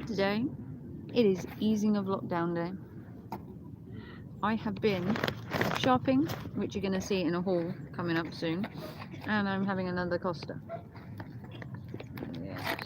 Today, it is easing of lockdown day. I have been shopping, which you're going to see in a haul coming up soon, and I'm having another Costa. Yes.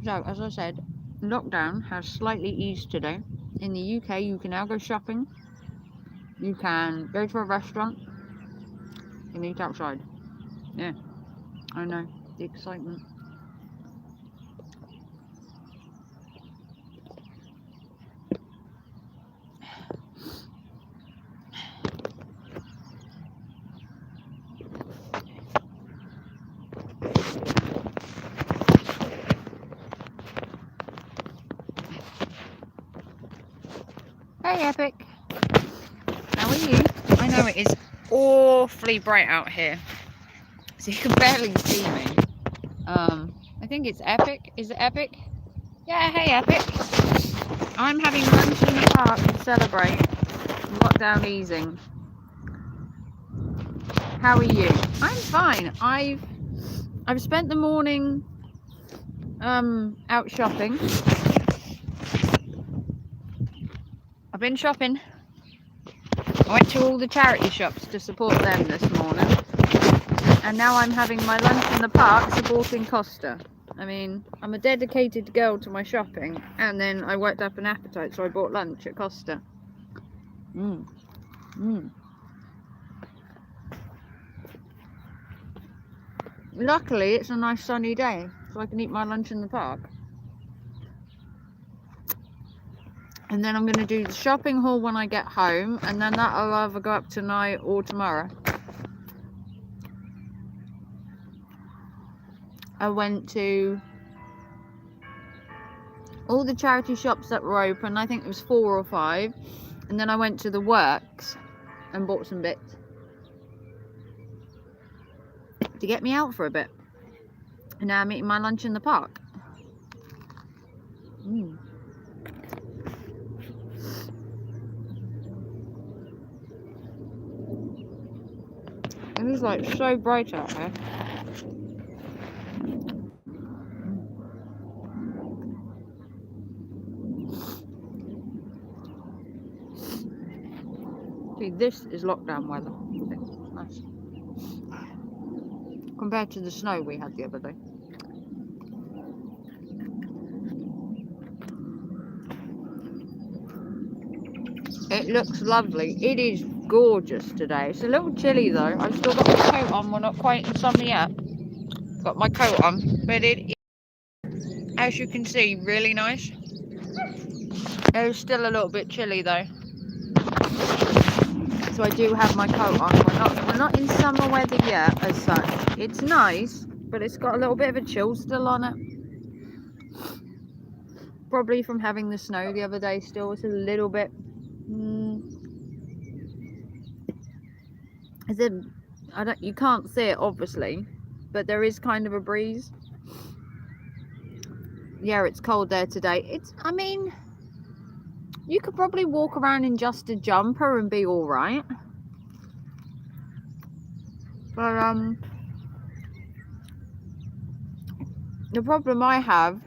So, as I said, lockdown has slightly eased today. In the UK, you can now go shopping, you can go to a restaurant, and eat outside. Yeah, I know, the excitement. Hey, Epic. How are you? I know it is awfully bright out here, so you can barely see me. I think it's Epic. Is it Epic? Yeah, hey, Epic. I'm having lunch in the park to celebrate lockdown easing. How are you? I'm fine. I've spent the morning out shopping. I've been shopping. I went to all the charity shops to support them this morning, and now I'm having my lunch in the park supporting Costa. I mean, I'm a dedicated girl to my shopping, and then I worked up an appetite, so I bought lunch at Costa. Luckily, it's a nice sunny day, so I can eat my lunch in the park. And then I'm going to do the shopping haul when I get home, and then that'll either go up tonight or tomorrow. I went to all the charity shops that were open. I think it was 4 or 5. And then I went to the works and bought some bits to get me out for a bit. And now I'm eating my lunch in the park. It is like so bright out here. See, this is lockdown weather. It's nice. Compared to the snow we had the other day. It looks lovely. It is gorgeous today. It's a little chilly though. I've still got my coat on. We're not quite in summer yet. Got my coat on, but it is, as you can see, really nice. It's still a little bit chilly though, so I do have my coat on. We're not in summer weather yet as such. It's nice, but it's got a little bit of a chill still on it. Probably from having the snow the other day. Still, it's a little bit. You can't see it obviously, but there is kind of a breeze. Yeah, it's cold there today. I mean, you could probably walk around in just a jumper and be all right. But the problem I have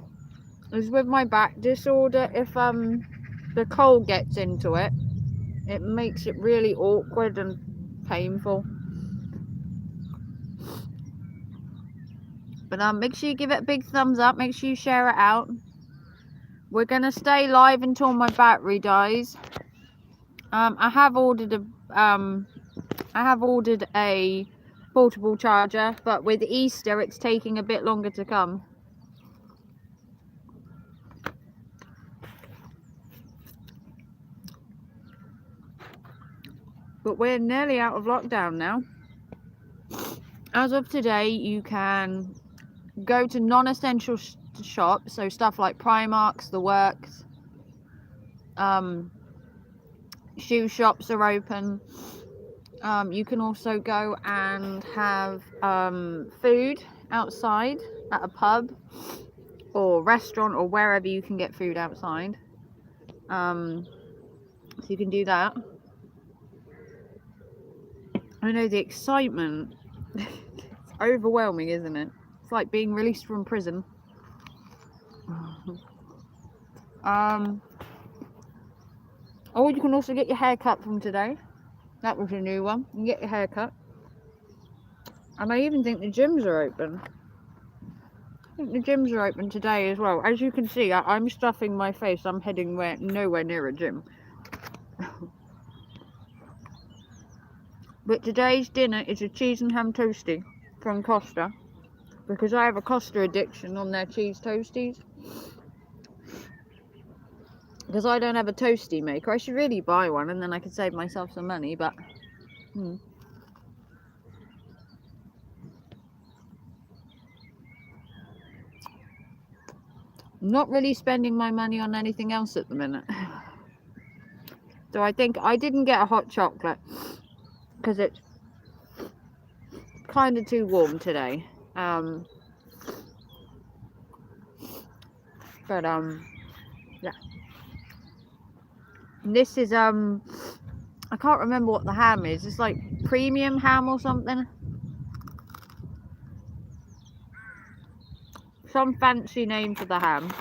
is with my back disorder. If the cold gets into it, it makes it really awkward and painful. But make sure you give it a big thumbs up. Make sure you share it out. We're gonna stay live until my battery dies. I have ordered a portable charger, but with Easter it's taking a bit longer to come. But we're nearly out of lockdown now. As of today, you can go to non-essential shops, so stuff like Primark's, The Works, shoe shops are open. You can also go and have food outside at a pub or restaurant or wherever you can get food outside. So you can do that. I know the excitement. It's overwhelming, isn't it? It's like being released from prison. Oh, you can also get your hair cut from today. That was a new one. You can get your hair cut. And I even think the gyms are open. I think the gyms are open today as well. As you can see, I'm stuffing my face. I'm heading nowhere near a gym. But today's dinner is a cheese and ham toastie from Costa. Because I have a Costa addiction on their cheese toasties. Because I don't have a toastie maker. I should really buy one and then I could save myself some money, but... Not really spending my money on anything else at the minute. So I think I didn't get a hot chocolate because it's kind of too warm today. But yeah. This is I can't remember what the ham is. It's like premium ham or something. Some fancy name for the ham.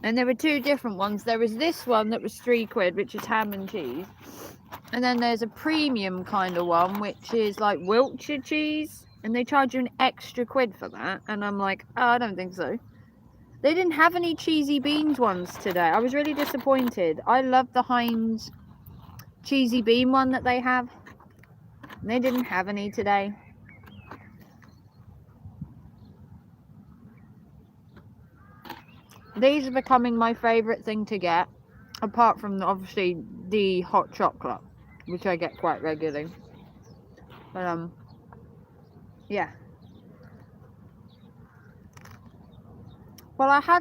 And there were two different ones. There was this one that was £3, which is ham and cheese. And then there's a premium kind of one, which is like Wiltshire cheese. And they charge you an extra £1 for that. And I'm like, oh, I don't think so. They didn't have any cheesy beans ones today. I was really disappointed. I love the Heinz cheesy bean one that they have. And they didn't have any today. These are becoming my favourite thing to get, apart from obviously the hot chocolate, which I get quite regularly. But yeah. Well, I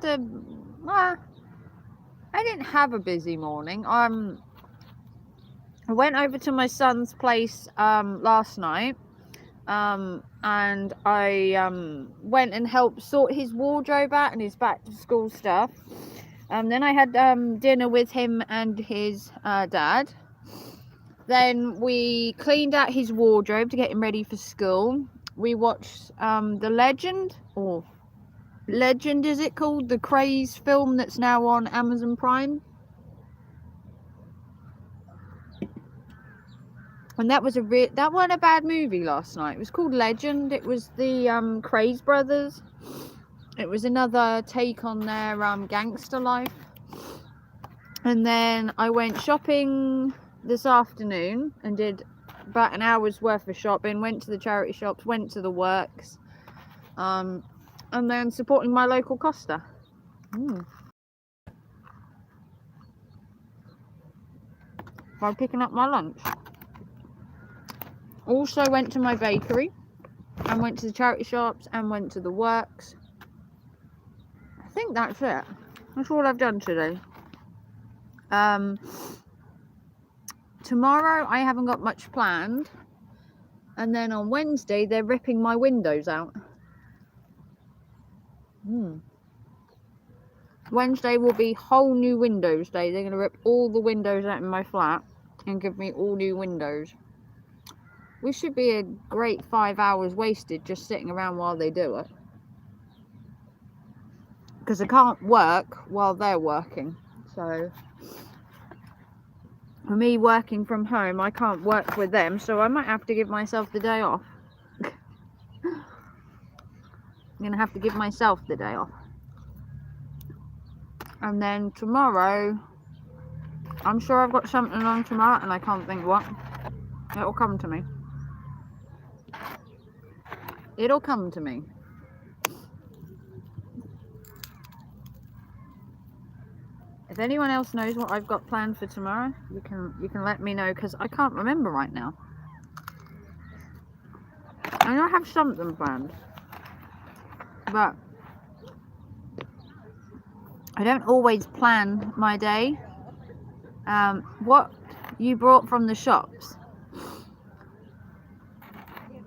didn't have a busy morning. I went over to my son's place last night. And I went and helped sort his wardrobe out and his back to school stuff. Then I had dinner with him and his dad. Then we cleaned out his wardrobe to get him ready for school. We watched The Legend, or Legend is it called? The Craze film that's now on Amazon Prime. And that wasn't a bad movie last night. It was called Legend. It was the Craze brothers. It was another take on their gangster life. And then I went shopping this afternoon and did about an hour's worth of shopping. Went to the charity shops, went to the works, and then supporting my local Costa. While picking up my lunch. Also went to my bakery and went to the charity shops and went to the works. I think that's it. That's all I've done today. Tomorrow I haven't got much planned. And then on Wednesday they're ripping my windows out. Wednesday will be whole new windows day. They're going to rip all the windows out in my flat and give me all new windows. We should be a great 5 hours wasted just sitting around while they do it. Because I can't work while they're working. So, for me working from home, I can't work with them. So I might have to give myself the day off. I'm going to have to give myself the day off. And then tomorrow, I'm sure I've got something on tomorrow and I can't think what. It'll come to me. It'll come to me. If anyone else knows what I've got planned for tomorrow, you can let me know, because I can't remember right now. I know I have something planned, but I don't always plan my day. What you brought from the shops?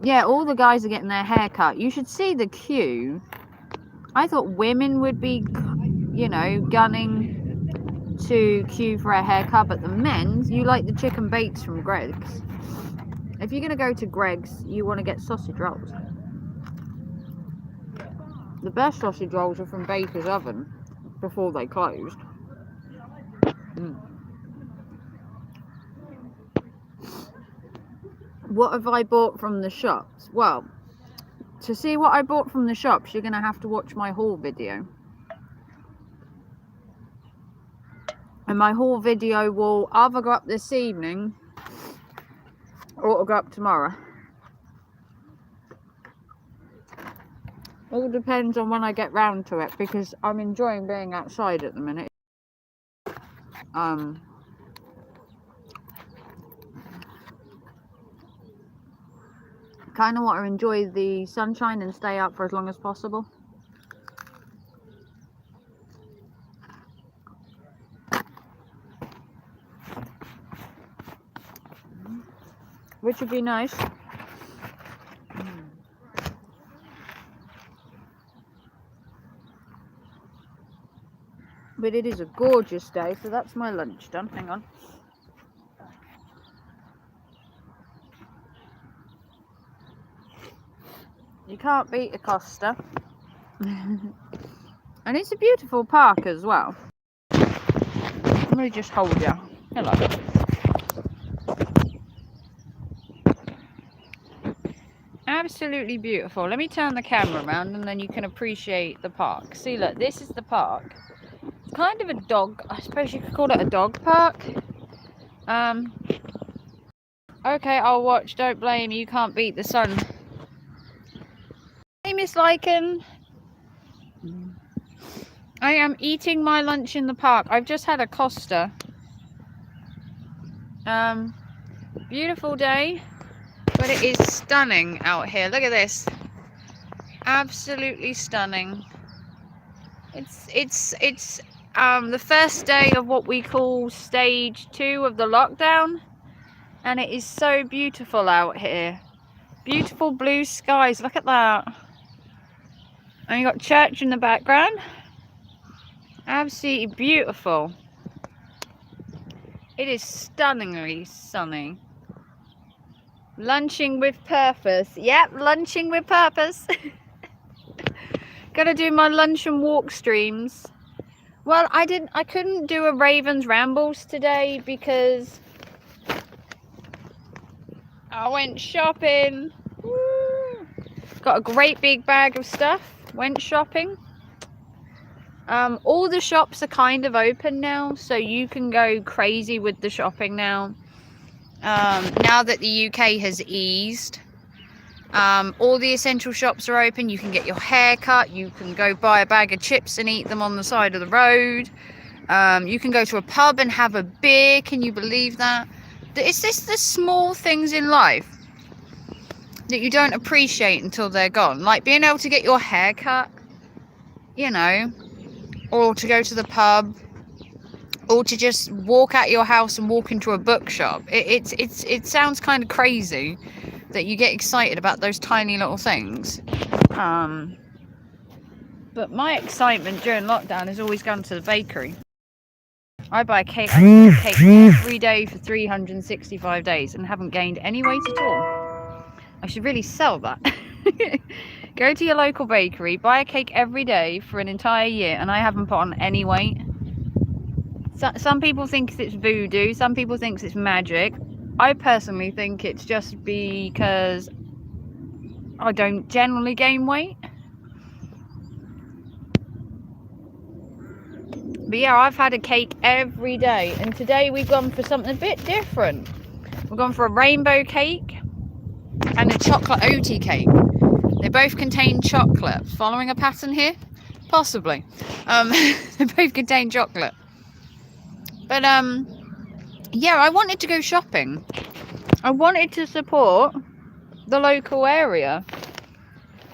Yeah, all the guys are getting their hair cut. You should see the queue. I thought women would be, you know, gunning to queue for a haircut, but the men's, you like the chicken bakes from Greg's. If you're going to go to Greg's, you want to get sausage rolls. The best sausage rolls are from Baker's Oven before they closed. What have I bought from the shops? Well, to see what I bought from the shops, you're going to have to watch my haul video. And my haul video will either go up this evening or it'll go up tomorrow. All depends on when I get round to it, because I'm enjoying being outside at the minute. Kind of want to enjoy the sunshine and stay out for as long as possible. Which would be nice. But it is a gorgeous day, so that's my lunch done. Hang on. You can't beat a Costa. And it's a beautiful park as well. Let me just hold you. Hello. Absolutely beautiful. Let me turn the camera around and then you can appreciate the park. See, look, this is the park. It's kind of a dog, I suppose you could call it a dog park. Okay, I'll watch. Don't blame you. You can't beat the sun. Hey, Miss Lycan. I am eating my lunch in the park. I've just had a Costa. Beautiful day, but it is stunning out here. Look at this. Absolutely stunning. It's the first day of what we call stage 2 of the lockdown, and it is so beautiful out here. Beautiful blue skies. Look at that. And you got church in the background. Absolutely beautiful. It is stunningly sunny. Lunching with purpose. Yep, lunching with purpose. Gonna do my lunch and walk streams. Well, I couldn't do a Ravens Rambles today because I went shopping. Woo. Got a great big bag of stuff. Went shopping. All the shops are kind of open now, so you can go crazy with the shopping now. Now that the UK has eased, all the essential shops are open. You can get your hair cut. You can go buy a bag of chips and eat them on the side of the road. You can go to a pub and have a beer. Can you believe that? It's just the small things in life that you don't appreciate until they're gone. Like being able to get your hair cut, you know, or to go to the pub, or to just walk out your house and walk into a bookshop. It sounds kind of crazy that you get excited about those tiny little things. But my excitement during lockdown has always gone to the bakery. I buy cake every day for 365 days and haven't gained any weight at all. I should really sell that. Go to your local bakery, buy a cake every day for an entire year, and I haven't put on any weight. Some people think it's voodoo, some people think it's magic. I personally think it's just because I don't generally gain weight. But yeah, I've had a cake every day, and today we've gone for something a bit different. We've gone for a rainbow cake and a chocolate oaty cake. They both contain chocolate. Following a pattern here? Possibly. They both contain chocolate. But yeah, I wanted to go shopping. I wanted to support the local area.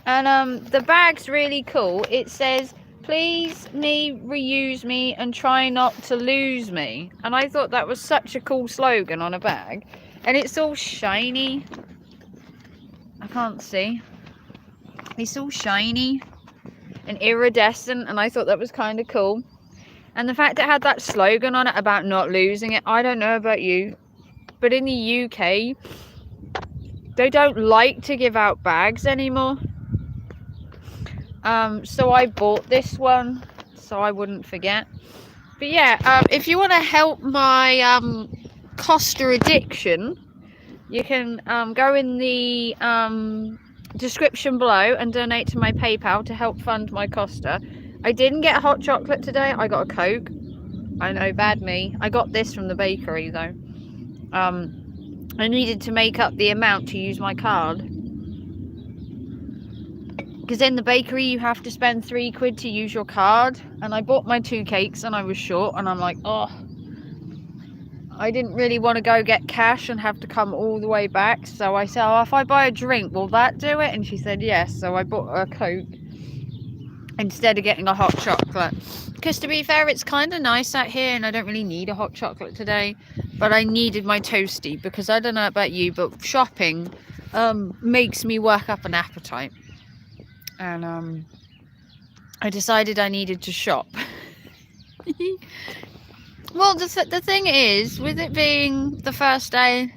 And the bag's really cool. It says please me, reuse me, and try not to lose me. And I thought that was such a cool slogan on a bag. And it's all shiny. I can't see. It's all shiny and iridescent, and I thought that was kind of cool. And the fact it had that slogan on it about not losing it, I don't know about you, but in the UK, they don't like to give out bags anymore. So I bought this one so I wouldn't forget. But yeah, if you want to help my Costa addiction, you can go in the description below and donate to my PayPal to help fund my Costa. I didn't get hot chocolate today. I got a Coke. I know, bad me. I got this from the bakery though. I needed to make up the amount to use my card. Because in the bakery you have to spend £3 to use your card. And I bought my 2 cakes and I was short. And I'm like, oh, I didn't really want to go get cash and have to come all the way back. So I said, oh, if I buy a drink, will that do it? And she said yes. So I bought her a Coke instead of getting a hot chocolate. Because to be fair, it's kind of nice out here and I don't really need a hot chocolate today. But I needed my toasty because I don't know about you, but shopping makes me work up an appetite. And I decided I needed to shop. Well, the thing is, with it being the first day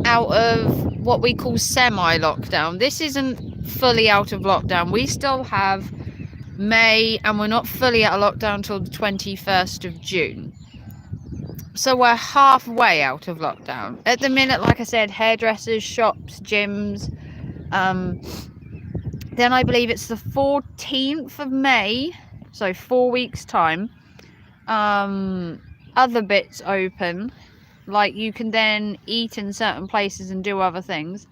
out of what we call semi-lockdown, this isn't fully out of lockdown. We still have May, and we're not fully out of lockdown until the 21st of June. So we're halfway out of lockdown. At the minute, like I said, hairdressers, shops, gyms. Then I believe it's the 14th of May, so 4 weeks' time. Other bits open, like you can then eat in certain places and do other things.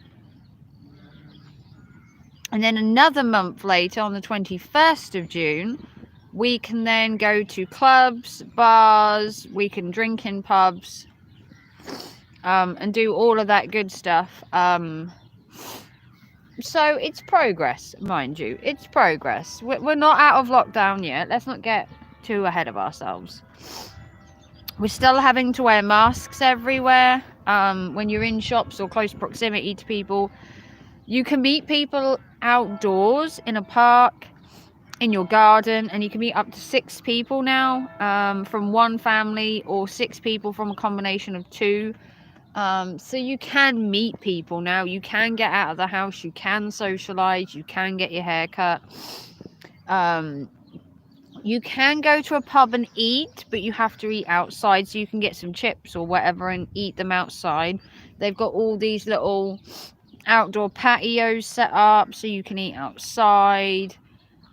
And then another month later, on the 21st of June, we can then go to clubs, bars, we can drink in pubs, and do all of that good stuff. So it's progress, mind you. It's progress. We're not out of lockdown yet. Let's not get too ahead of ourselves. We're still having to wear masks everywhere. When you're in shops or close proximity to people. You can meet people outdoors in a park, in your garden, and you can meet up to 6 people now from one family, or 6 people from a combination of 2. So you can meet people now. You can get out of the house. You can socialize. You can get your hair cut. You can go to a pub and eat, but you have to eat outside. So you can get some chips or whatever and eat them outside. They've got all these little outdoor patios set up so you can eat outside.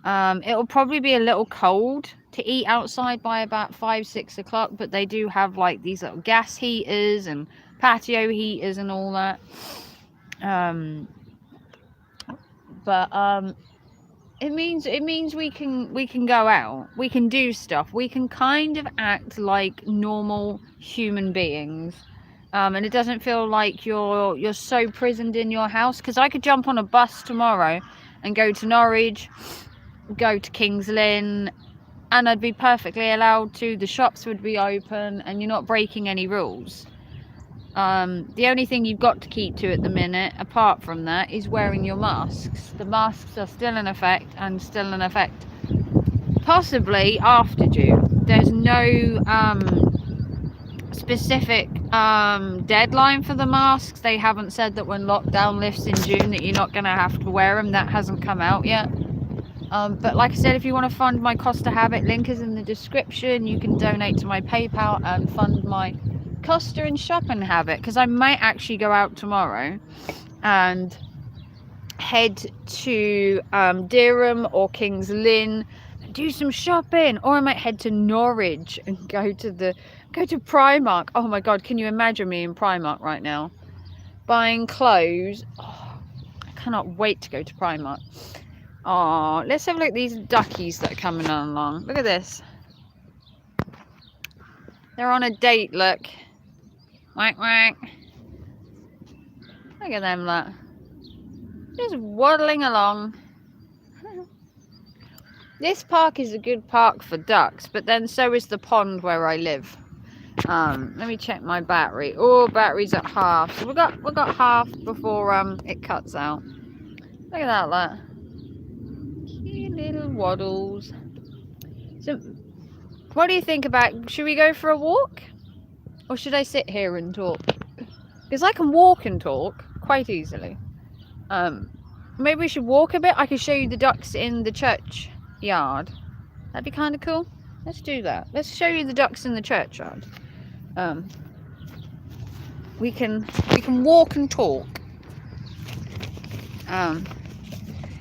It'll probably be a little cold to eat outside by about 5-6 o'clock, but they do have like these little gas heaters and patio heaters and all that. It means we can go out, we can do stuff, we can kind of act like normal human beings. And it doesn't feel like you're so prisoned in your house. Because I could jump on a bus tomorrow and go to Norwich, go to King's Lynn, and I'd be perfectly allowed to. The shops would be open and you're not breaking any rules. The only thing you've got to keep to at the minute, apart from that, is wearing your masks. The masks are still in effect, and still in effect possibly after June. There's no specific deadline for the masks. They haven't said that when lockdown lifts in June that you're not going to have to wear them. That hasn't come out yet. But like I said, if you want to fund my Costa Habit, link is in the description. You can donate to my PayPal and fund my Costa and shopping habit, because I might actually go out tomorrow and head to Durham or King's Lynn and do some shopping, or I might head to Norwich and go to Primark. Oh my god, can you imagine me in Primark right now buying clothes? Oh, I cannot wait to go to Primark. Oh, let's have a look at these duckies that are coming along. Look at this, they're on a date. Look, whack whack. Look at them, look, just waddling along. This park is a good park for ducks, but then so is the pond where I live. Let me check my battery. Oh, battery's at half. So we got half before it cuts out. Look at that, look. Cute little waddles. So, what do you think about? Should we go for a walk, or should I sit here and talk? Because I can walk and talk quite easily. Maybe we should walk a bit. I can show you the ducks in the church yard. That'd be kind of cool. Let's do that. Let's show you the ducks in the churchyard. We can walk and talk.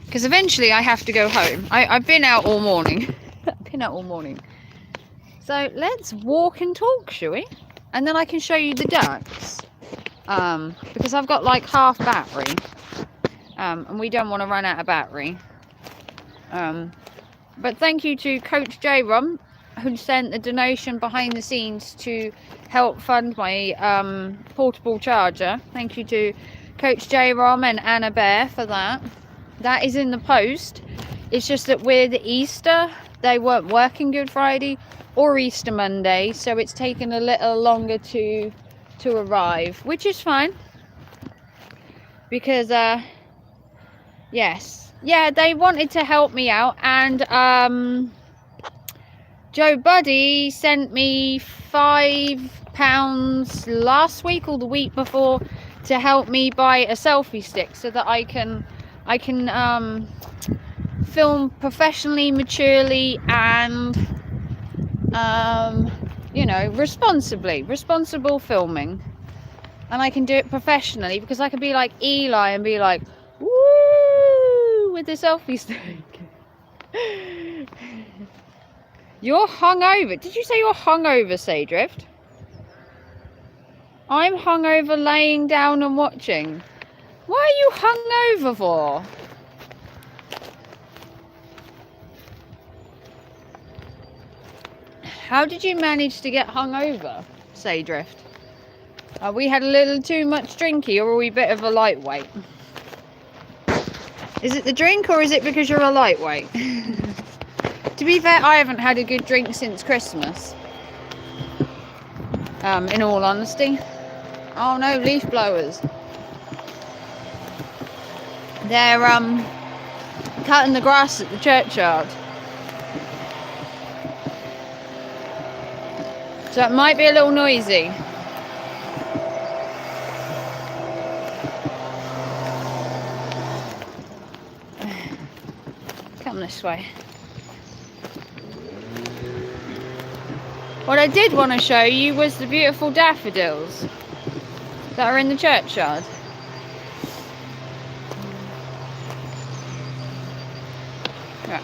Because eventually I have to go home. I've been out all morning. So let's walk and talk, shall we? And then I can show you the ducks. Because I've got like half battery. And we don't want to run out of battery. But thank you to Coach J Rom, who sent a donation behind the scenes to help fund my portable charger. Thank you to Coach J Rom and Anna Bear for that. That is in the post. It's just that with Easter, they weren't working Good Friday or Easter Monday, so it's taken a little longer to arrive, which is fine. Because yes, yeah, they wanted to help me out, and Joe Buddy sent me £5 last week or the week before to help me buy a selfie stick so that I can film professionally, maturely, and you know, responsible filming. And I can do it professionally, because I can be like Eli and be like, woo, with the selfie stick. You're hungover. Did you say you're hungover, Saydrift? I'm hungover laying down and watching. What are you hungover for? How did you manage to get hungover, Saydrift? We had a little too much drinky, or are we a bit of a lightweight? Is it the drink, or is it because you're a lightweight? To be fair, I haven't had a good drink since Christmas. In all honesty. Oh no, leaf blowers. They're cutting the grass at the churchyard. So it might be a little noisy. Come this way. What I did want to show you was the beautiful daffodils that are in the churchyard. Right.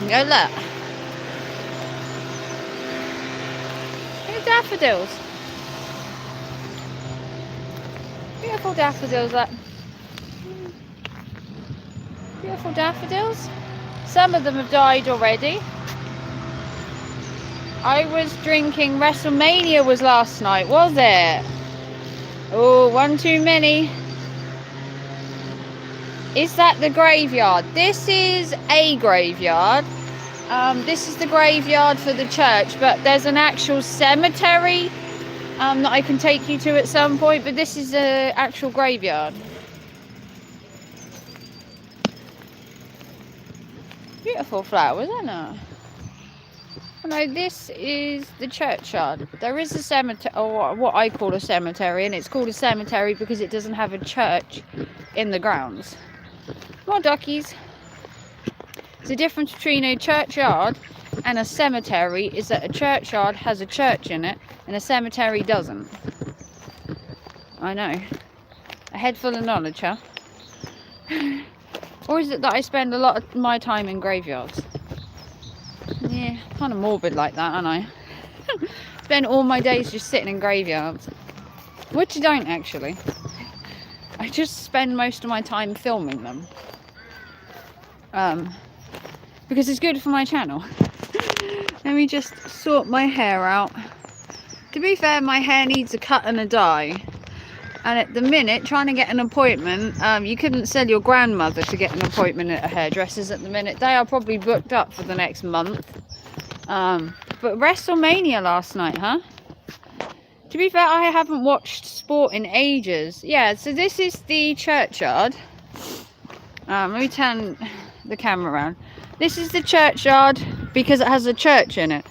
Go look. Look at daffodils. Beautiful daffodils, that. Beautiful daffodils. Some of them have died already. I was drinking. WrestleMania was last night, was it? Oh, one too many. Is that the graveyard? This is a graveyard. This is the graveyard for the church, but there's an actual cemetery that I can take you to at some point, but this is an actual graveyard. Beautiful flowers, isn't it? No, this is the churchyard. There is a cemetery, or what I call a cemetery, and it's called a cemetery because it doesn't have a church in the grounds. More duckies. The difference between a churchyard and a cemetery is that a churchyard has a church in it and a cemetery doesn't. I know. A head full of knowledge, huh? Or is it that I spend a lot of my time in graveyards? Yeah, kind of morbid like that, aren't I? Spend all my days just sitting in graveyards. Which I don't, actually. I just spend most of my time filming them. Because it's good for my channel. Let me just sort my hair out. To be fair, my hair needs a cut and a dye. And at the minute, trying to get an appointment, you couldn't sell your grandmother to get an appointment at a hairdresser's at the minute. They are probably booked up for the next month. But WrestleMania last night, huh? To be fair, I haven't watched sport in ages. Yeah, so this is the churchyard. Let me turn the camera around. This is the churchyard because it has a church in it.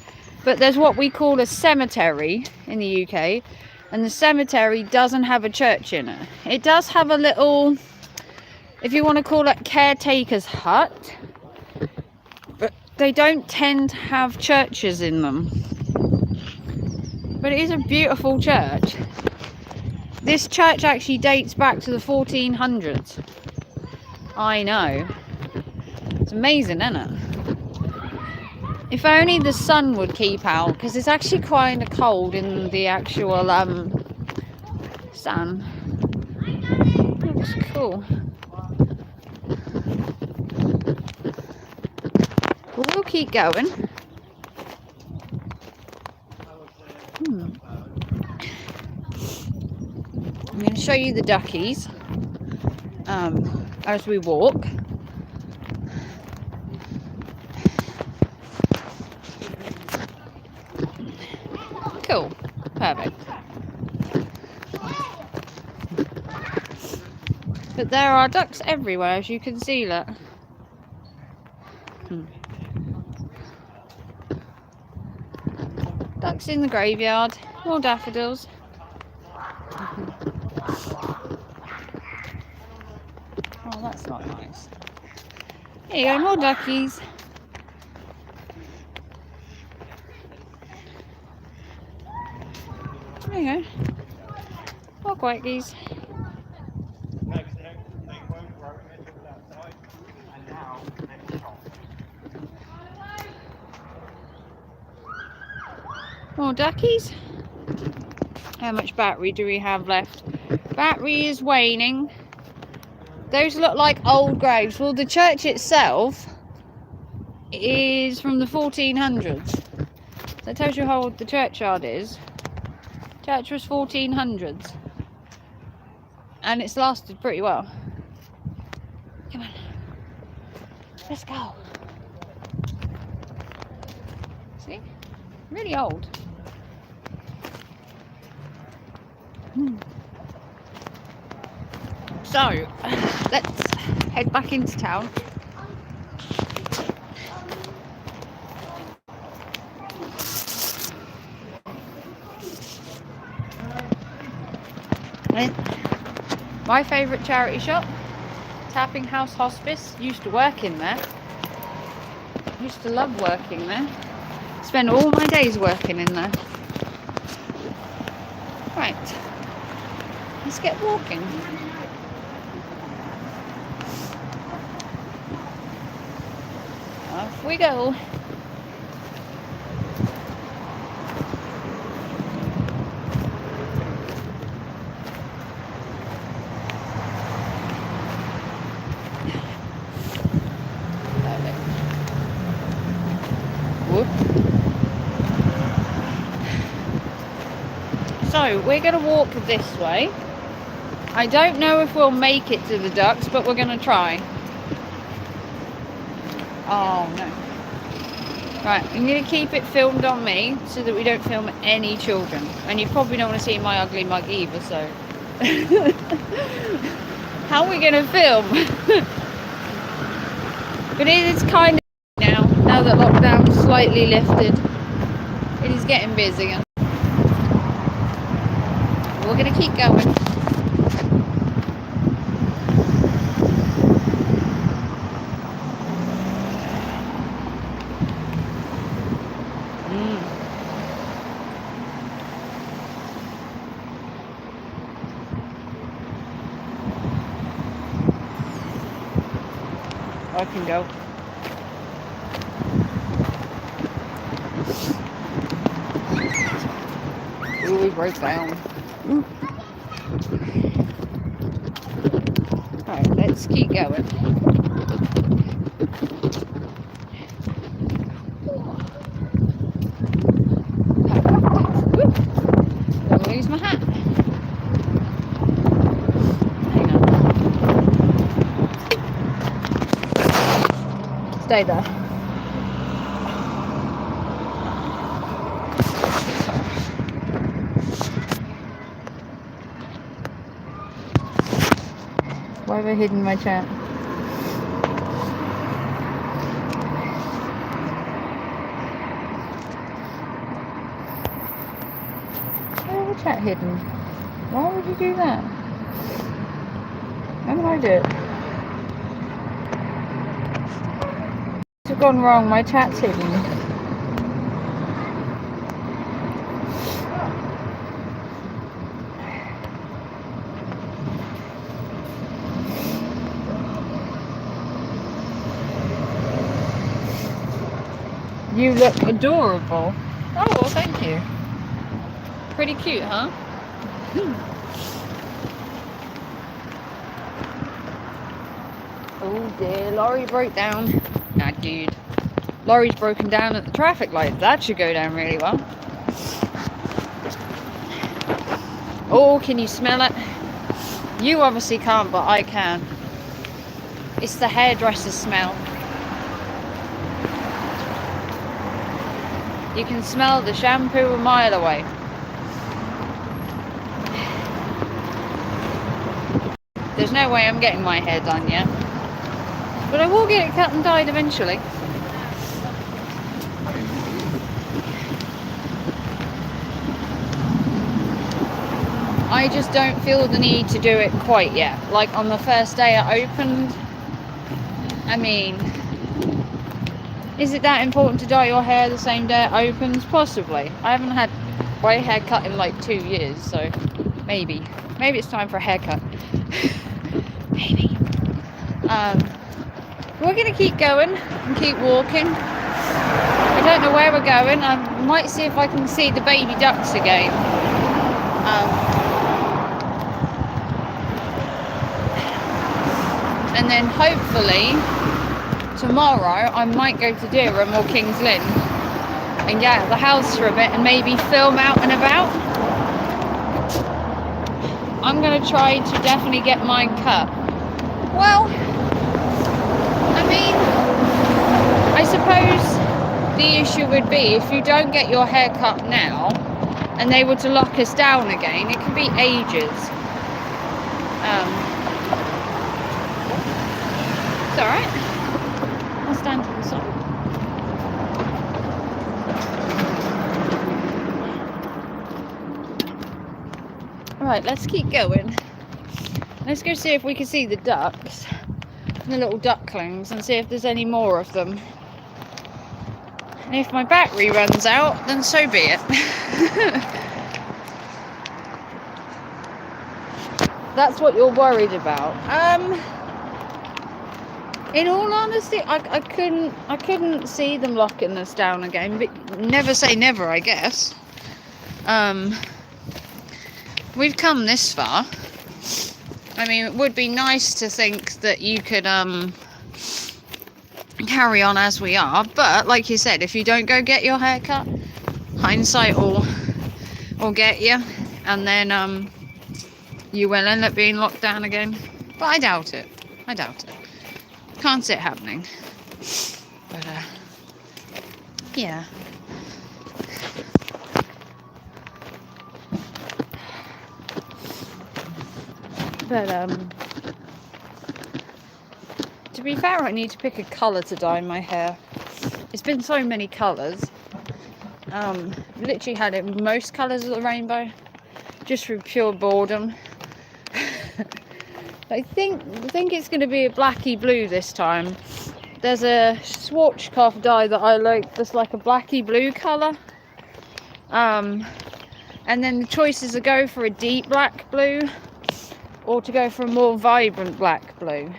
But there's what we call a cemetery in the UK. And the cemetery doesn't have a church in it. It does have a little, if you want to call it, caretaker's hut. But they don't tend to have churches in them. But it is a beautiful church. This church actually dates back to the 1400s. I know. It's amazing, isn't it? If only the sun would keep out, because it's actually quite cold in the actual sun. Looks cool. But we'll keep going. I'm going to show you the duckies as we walk. Cool. Perfect. But there are ducks everywhere, as you can see, look. Ducks in the graveyard. More daffodils. Oh, that's not nice. Here you go, more duckies. There you go. More quakies. More duckies. How much battery do we have left? Battery is waning. Those look like old graves. Well, the church itself is from the 1400s. That tells you how old the churchyard is. Church was 1400s. And it's lasted pretty well. Come on. Let's go. See? Really old. So, let's head back into town. My favourite charity shop, Tapping House Hospice. Used to work in there. Used to love working there. Spend all my days working in there. Right, let's get walking. Off we go. So we're going to walk this way. I don't know if we'll make it to the ducks, but we're going to try. Oh no. Right, I'm going to keep it filmed on me so that we don't film any children. And you probably don't want to see my ugly mug either, so. How are we going to film? But it is kind of now that lockdown's slightly lifted. It is getting busy again. We're going to keep going. I can go. Ooh, we broke down. Alright, let's keep going. Don't lose my hat. Stay there. Why have I hidden my chat? Why have the chat hidden? Why would you do that? How did I do it? It's gone wrong, my chat's hidden. You look adorable. Oh, well, thank you. Pretty cute, huh? Oh dear, lorry broke down. Nah, dude. Lorry's broken down at the traffic light. That should go down really well. Oh, can you smell it? You obviously can't, but I can. It's the hairdresser's smell. You can smell the shampoo a mile away. There's no way I'm getting my hair done yet. But I will get it cut and dyed eventually. I just don't feel the need to do it quite yet. Like on the first day it opened. I mean, is it that important to dye your hair the same day it opens? Possibly. I haven't had my hair cut in like 2 years, so maybe it's time for a haircut. Maybe. We're gonna keep going and keep walking. I don't know where we're going. I might see if I can see the baby ducks again. And then hopefully tomorrow I might go to Durham or King's Lynn and get out of the house for a bit and maybe film out and about. I'm going to try to definitely get mine cut. Well, I mean, I suppose the issue would be if you don't get your hair cut now and they were to lock us down again, it could be ages. It's alright. I'll stand to the side. Alright, let's keep going. Let's go see if we can see the ducks, the little ducklings, and see if there's any more of them. And if my battery runs out, then so be it. That's what you're worried about. In all honesty, I couldn't see them locking us down again, but never say never, I guess. We've come this far. I mean, it would be nice to think that you could carry on as we are, but like you said, if you don't go get your hair cut, hindsight will get you, and then you will end up being locked down again. But I doubt it. Can't see it happening. But yeah. But to be fair, I need to pick a colour to dye my hair. It's been so many colours. Literally had it most colours of the rainbow, just through pure boredom. I think it's going to be a blacky blue this time. There's a Schwarzkopf dye that I like that's like a blacky blue colour. And then the choice is to go for a deep black blue or to go for a more vibrant black blue.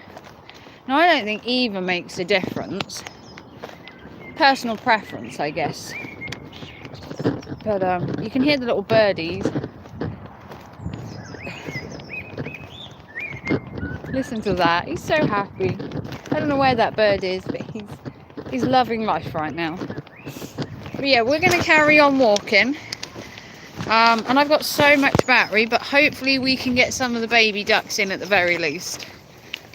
Now, I don't think either makes a difference. Personal preference, I guess. But you can hear the little birdies. Listen to that. He's so happy. I don't know where that bird is, but he's loving life right now. But yeah, we're going to carry on walking. And I've got so much battery, but hopefully we can get some of the baby ducks in at the very least.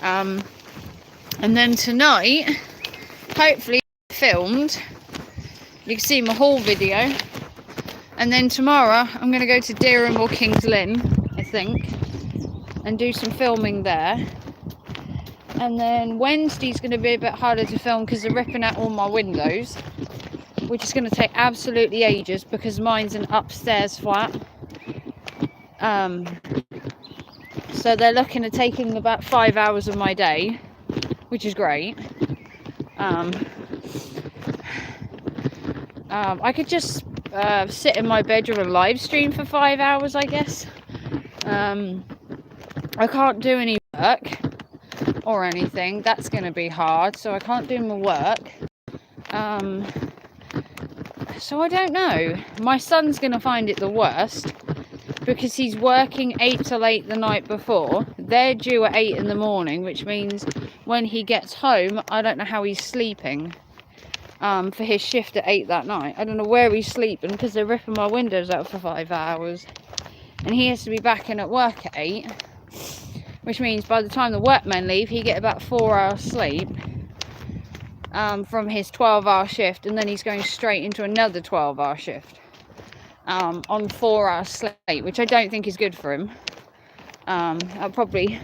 And then tonight, hopefully filmed. You can see my haul video. And then tomorrow I'm going to go to Dereham or King's Lynn, I think, and do some filming there. And then Wednesday's going to be a bit harder to film because they're ripping out all my windows, which is going to take absolutely ages because mine's an upstairs flat. So they're looking at taking about 5 hours of my day, which is great. I could just sit in my bedroom and live stream for 5 hours, I guess. I can't do any work or anything. That's going to be hard, so I can't do my work. So I don't know. My son's going to find it the worst because he's working 8 till 8 the night before. They're due at 8 in the morning, which means when he gets home, I don't know how he's sleeping for his shift at 8 that night. I don't know where he's sleeping because they're ripping my windows out for 5 hours. And he has to be back in at work at 8, which means by the time the workmen leave, he get about 4 hours sleep from his 12-hour shift, and then he's going straight into another 12-hour shift on 4 hours sleep, which I don't think is good for him. I'll probably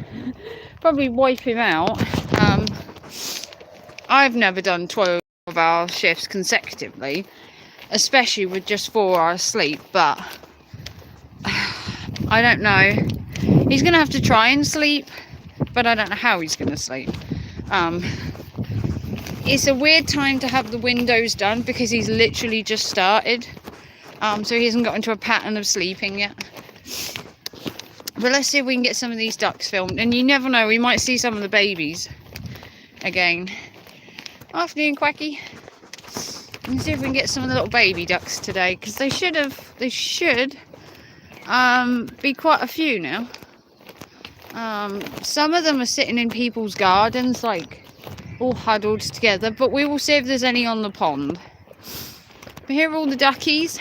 wipe him out. I've never done 12-hour shifts consecutively, especially with just 4 hours sleep, but I don't know. He's going to have to try and sleep, but I don't know how he's going to sleep. It's a weird time to have the windows done because he's literally just started. So he hasn't got into a pattern of sleeping yet. But let's see if we can get some of these ducks filmed. And you never know, we might see some of the babies again. Afternoon, Quacky. Let's see if we can get some of the little baby ducks today, because they should be quite a few now. Some of them are sitting in people's gardens, like all huddled together, but we will see if there's any on the pond. But here are all the duckies.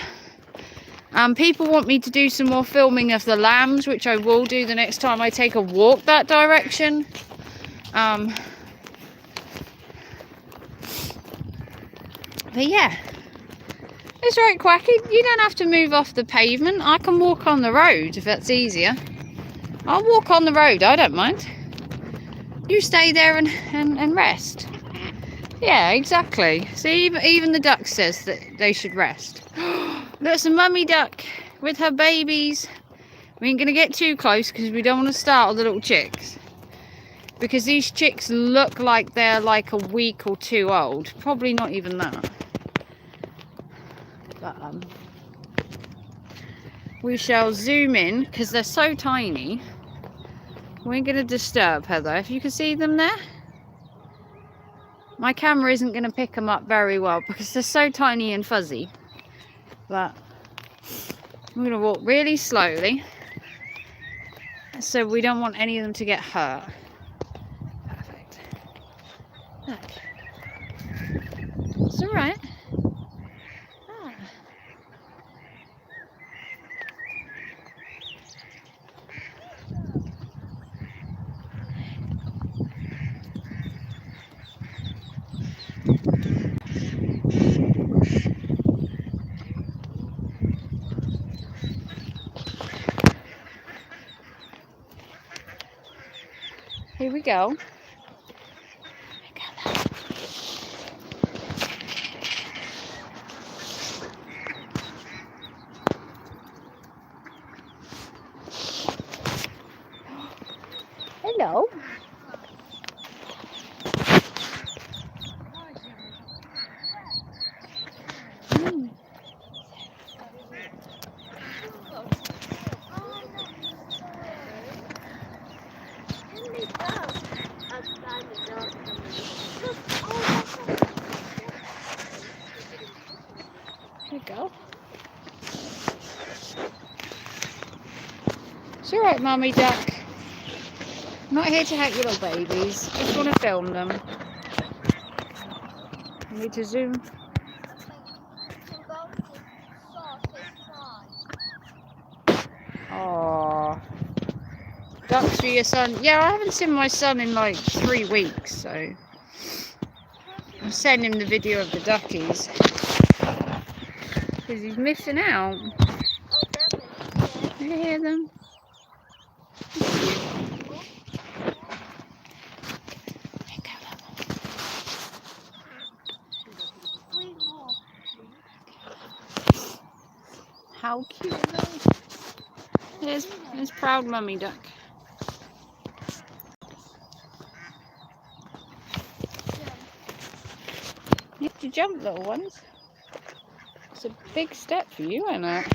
People want me to do some more filming of the lambs, which I will do the next time I take a walk that direction. But yeah, it's right, Quacky. You don't have to move off the pavement. I can walk on the road if that's easier. I'll walk on the road, I don't mind. You stay there and rest. Yeah, exactly. See, even the duck says that they should rest. There's a mummy duck with her babies. We ain't going to get too close because we don't want to startle the little chicks. Because these chicks look like they're like a week or 2 old. Probably not even that. But we shall zoom in because they're so tiny. We ain't going to disturb her though. If you can see them there. My camera isn't going to pick them up very well because they're so tiny and fuzzy. But I'm going to walk really slowly. So we don't want any of them to get hurt. Perfect. Look. It's alright. Ah. Here we go. Hello. There you go. It's alright, Mummy Duck. I'm not here to hurt your little babies. I just want to film them. I need to zoom. Oh, ducks for your son. Yeah, I haven't seen my son in like 3 weeks, so I'll send him the video of the duckies because he's missing out. You hear them? How cute are they? There's proud mummy duck. You have to jump, little ones. It's a big step for you, isn't it?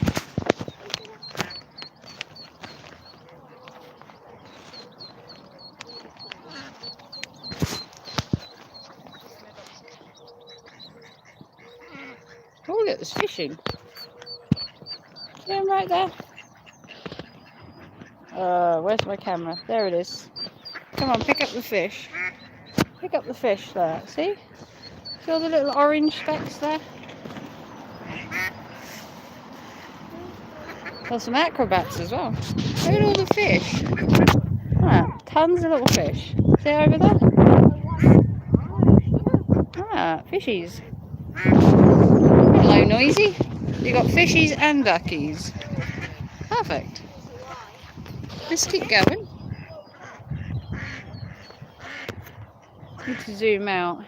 Oh, look, there's fishing. See him right there? Where's my camera? There it is. Come on, pick up the fish. Pick up the fish there. See? See all the little orange specks there? There's some acrobats as well. Look at all the fish. Ah, tons of little fish. See over there? Ah, fishies. Hello, Noisy. You got fishies and duckies. Perfect. Let's keep going. Need to zoom out.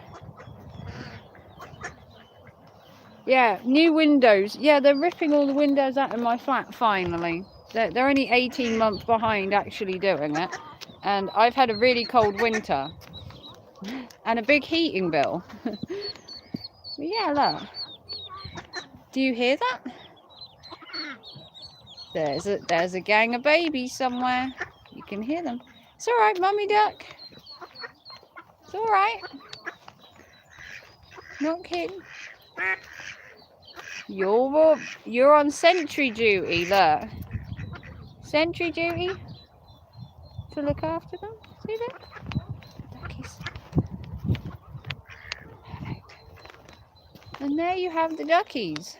Yeah, new windows. Yeah, they're ripping all the windows out of my flat finally. They're only 18 months behind actually doing it. And I've had a really cold winter. And a big heating bill. Yeah, look. Do you hear that? There's a gang of babies somewhere. You can hear them. It's alright, mummy duck. It's alright. Not kidding. You're on sentry duty, look. Sentry duty to look after them. See that? Duckies. Perfect. And there you have the duckies.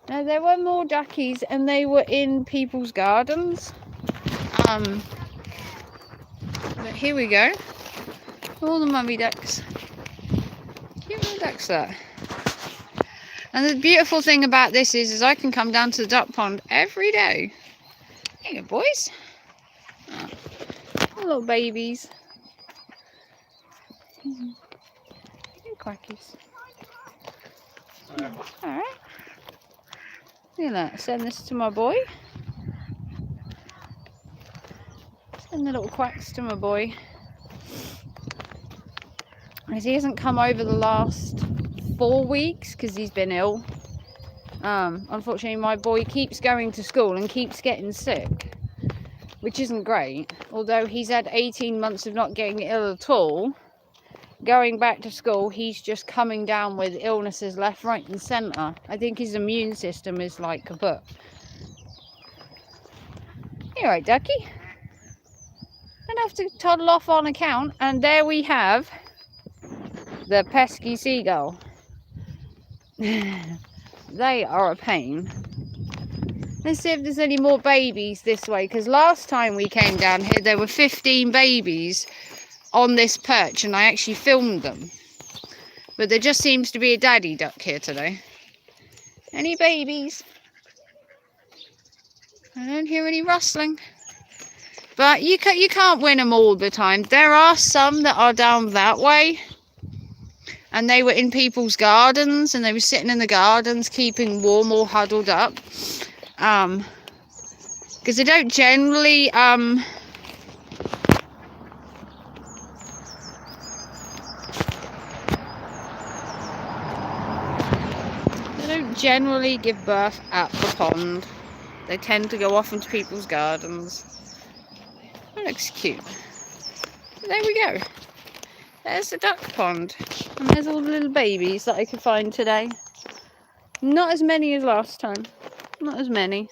Now there were more duckies and they were in people's gardens. But here we go. All the mummy ducks. Cute little ducks there. And the beautiful thing about this is I can come down to the duck pond every day. There you go, boys. Oh, little babies. You quackies. Alright. Look at that. Send this to my boy. Send the little quacks to my boy. As he hasn't come over the last 4 weeks because he's been ill. Unfortunately, my boy keeps going to school and keeps getting sick, which isn't great. Although he's had 18 months of not getting ill at all. Going back to school, he's just coming down with illnesses left, right and centre. I think his immune system is like kaput. You alright, ducky? Don't have to toddle off on account. And there we have the pesky seagull. They are a pain. Let's see if there's any more babies this way, because last time we came down here there were 15 babies on this perch and I actually filmed them. But there just seems to be a daddy duck here today. Any babies? I don't hear any rustling. But you can't win them all the time. There are some that are down that way. And they were in people's gardens and they were sitting in the gardens keeping warm or huddled up. Because they don't generally give birth at the pond. They tend to go off into people's gardens. That looks cute. There we go. There's the duck pond. And there's all the little babies that I could find today. Not as many as last time. Not as many.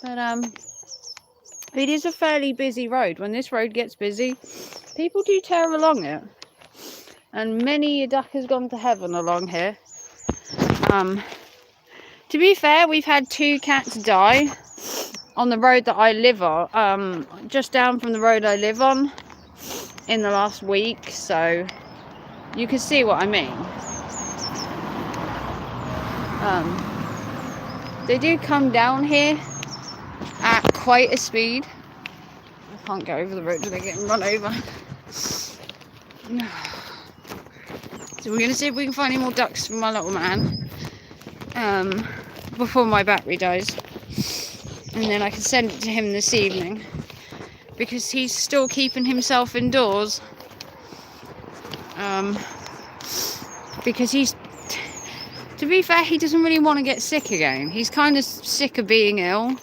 But it is a fairly busy road. When this road gets busy, people do tear along it. And many a duck has gone to heaven along here. To be fair, we've had 2 cats die on the road that I live on. Just down from the road I live on in the last week. So you can see what I mean. They do come down here at quite a speed. I can't go over the road without getting run over. So we're going to see if we can find any more ducks for my little man before my battery dies. And then I can send it to him this evening, because he's still keeping himself indoors. Because to be fair, he doesn't really want to get sick again. He's kind of sick of being ill.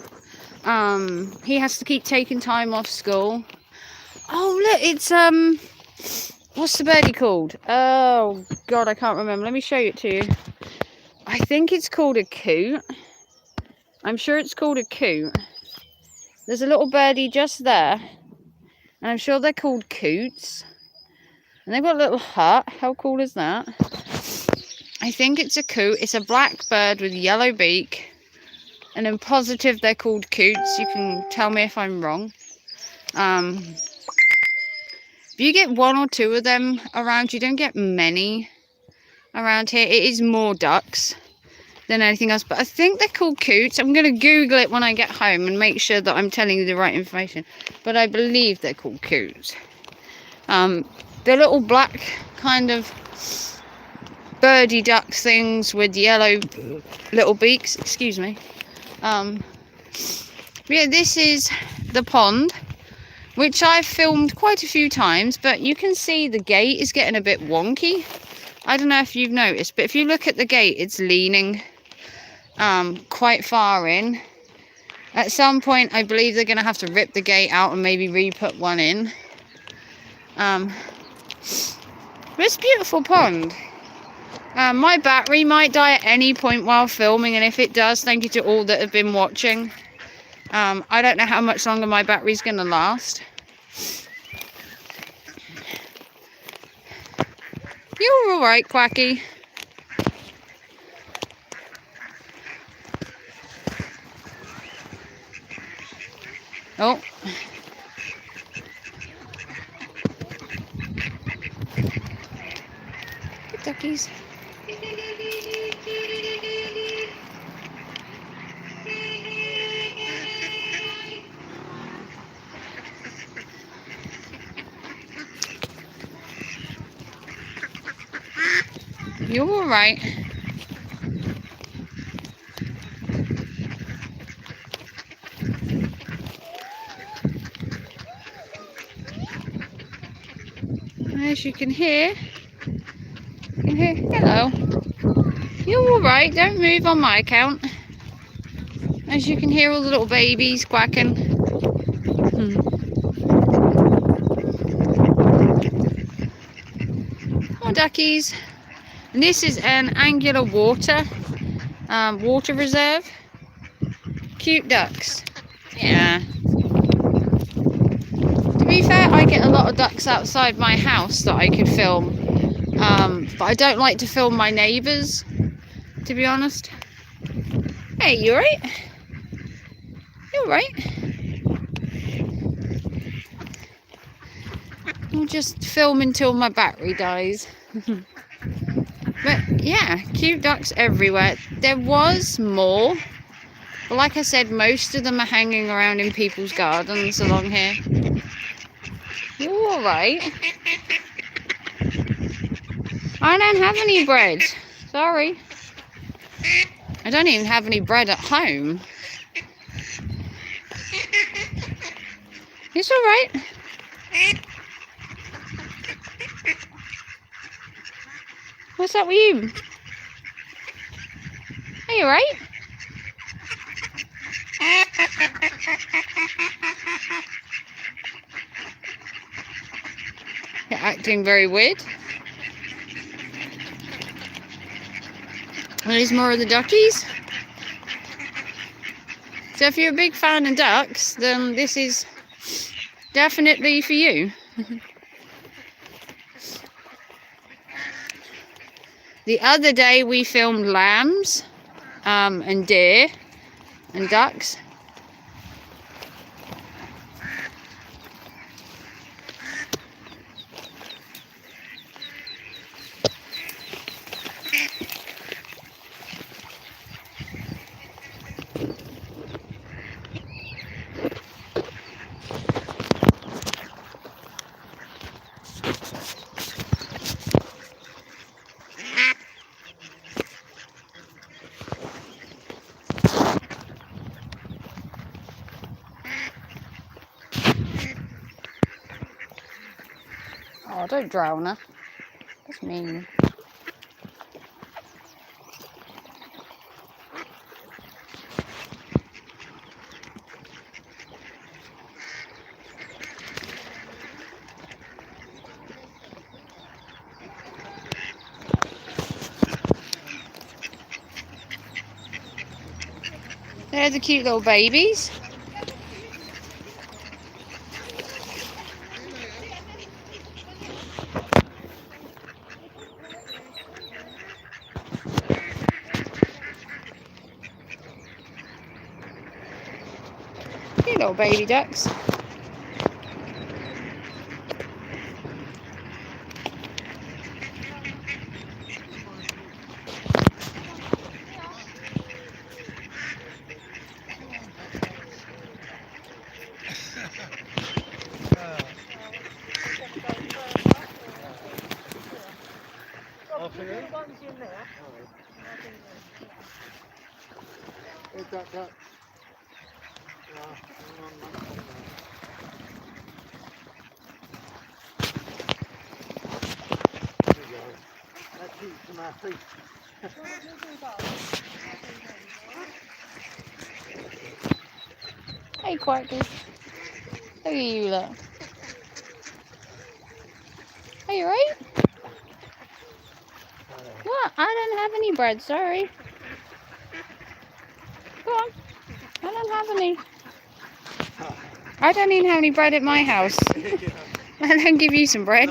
He has to keep taking time off school. Oh, look, it's, what's the birdie called? Oh, God, I can't remember. Let me show it to you. I think it's called a coot. I'm sure it's called a coot. There's a little birdie just there. And I'm sure they're called coots. And they've got a little hut. How cool is that? I think it's a coot. It's a black bird with yellow beak. And I'm positive they're called coots. You can tell me if I'm wrong. If you get one or two of them around, you don't get many around here. It is more ducks than anything else. But I think they're called coots. I'm going to Google it when I get home and make sure that I'm telling you the right information. But I believe they're called coots. They're little black kind of birdie duck things with yellow little beaks. Excuse me. Yeah, this is the pond, which I've filmed quite a few times, but you can see the gate is getting a bit wonky. I don't know if you've noticed, but if you look at the gate, it's leaning quite far in. At some point, I believe they're going to have to rip the gate out and maybe re-put one in. But it's a beautiful pond. My battery might die at any point while filming, and if it does, thank you to all that have been watching. I don't know how much longer my battery's going to last. You're alright, Quacky. Oh. Good duckies. You're alright. As you can hear, hello. You're alright, don't move on my account. As you can hear all the little babies quacking. Oh, duckies. And this is an angular water reserve. Cute ducks. Yeah. To be fair, I get a lot of ducks outside my house that I could film. But I don't like to film my neighbours, to be honest. Hey, you alright? You alright? I'll just film until my battery dies. But yeah, cute ducks everywhere. There was more, but like I said, most of them are hanging around in people's gardens along here. You alright? I don't have any bread. Sorry. I don't even have any bread at home. It's alright. What's up with you? Are you alright? You're acting very weird. There's more of the duckies. So if you're a big fan of ducks, then this is definitely for you. The other day we filmed lambs and deer and ducks. don't drown her. That's mean. They're the cute little babies. Cute little baby ducks. Hey, Quarky. Look at you, look. Are you right? What? I don't have any bread, sorry. Go on. I don't have any. I don't even have any bread at my house. I don't give you some bread.